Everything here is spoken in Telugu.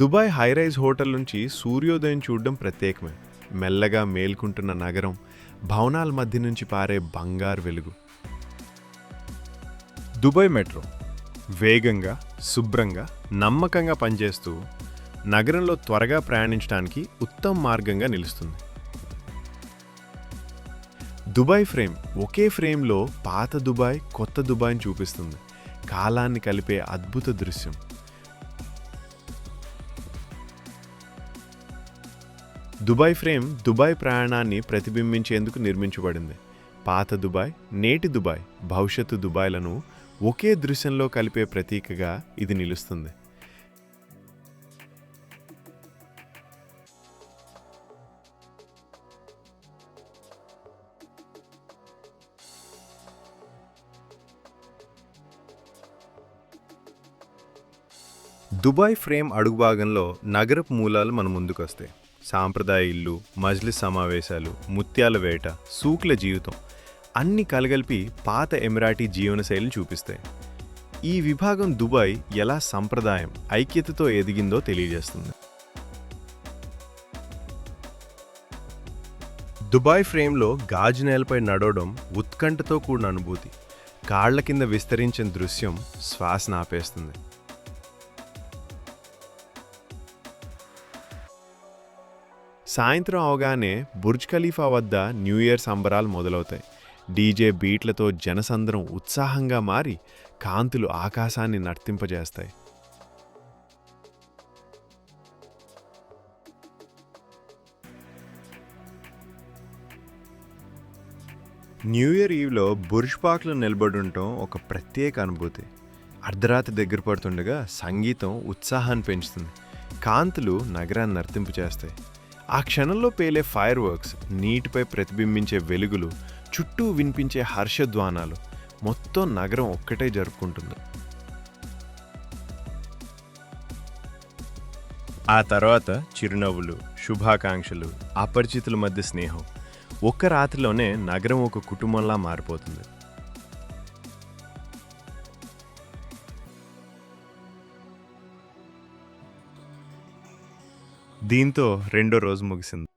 దుబాయ్ హైరైజ్ హోటల్ నుంచి సూర్యోదయం చూడడం ప్రత్యేకమే. మెల్లగా మేల్కుంటున్న నగరం, భవనాల మధ్య నుంచి పారే బంగారు వెలుగు. దుబాయ్ మెట్రో వేగంగా, శుభ్రంగా, నమ్మకంగా పనిచేస్తూ నగరంలో త్వరగా ప్రయాణించడానికి ఉత్తమ మార్గంగా నిలుస్తుంది. దుబాయ్ ఫ్రేమ్ ఒకే ఫ్రేమ్లో పాత దుబాయ్, కొత్త దుబాయ్ని చూపిస్తుంది. కాలాన్ని కలిపే అద్భుత దృశ్యం. దుబాయ్ ఫ్రేమ్ దుబాయ్ ప్రయాణాన్ని ప్రతిబింబించేందుకు నిర్మించబడింది. పాత దుబాయ్, నేటి దుబాయ్, భవిష్యత్తు దుబాయ్లను ఒకే దృశ్యంలో కలిపే ప్రతీకగా ఇది నిలుస్తుంది. దుబాయ్ ఫ్రేమ్ అడుగుభాగంలో నగరపు మూలాలు మన ముందుకొస్తాయి. సాంప్రదాయ ఇల్లు, మజ్లిస్ సమావేశాలు, ముత్యాల వేట, సూక్ల జీవితం అన్ని కలగలిపి పాత ఎమిరాటీ జీవనశైలిని చూపిస్తాయి. ఈ విభాగం దుబాయ్ ఎలా సంప్రదాయం, ఐక్యతతో ఎదిగిందో తెలియజేస్తుంది. దుబాయ్ ఫ్రేమ్లో గాజు నేలపై నడవడం ఉత్కంఠతో కూడిన అనుభూతి. కాళ్ల కింద విస్తరించిన దృశ్యం శ్వాసను ఆపేస్తుంది. సాయంత్రం అవగానే బుర్జ్ ఖలీఫా వద్ద న్యూ ఇయర్ సంబరాలు మొదలవుతాయి. డీజే బీట్లతో జనసంద్రం ఉత్సాహంగా మారి కాంతులు ఆకాశాన్ని నర్తింపజేస్తాయి. న్యూ ఇయర్ ఈవ్లో బుర్జ్ పార్క్లో నిలబడుండటం ఒక ప్రత్యేక అనుభూతి. అర్ధరాత్రి దగ్గర పడుతుండగా సంగీతం ఉత్సాహాన్ని పెంచుతుంది. కాంతులు నగరాన్ని నర్తింపజేస్తాయి. ఆ క్షణంలో పేలే ఫైర్ వర్క్స్, నీటిపై ప్రతిబింబించే వెలుగులు, చుట్టూ వినిపించే హర్షధ్వానాలు, మొత్తం నగరం ఒక్కటే జరుపుకుంటుంది. ఆ తర్వాత చిరునవ్వులు, శుభాకాంక్షలు, అపరిచితుల మధ్య స్నేహం. ఒక్క రాత్రిలోనే నగరం ఒక కుటుంబంలా మారిపోతుంది. దీంతో రెండో రోజు ముగిసింది.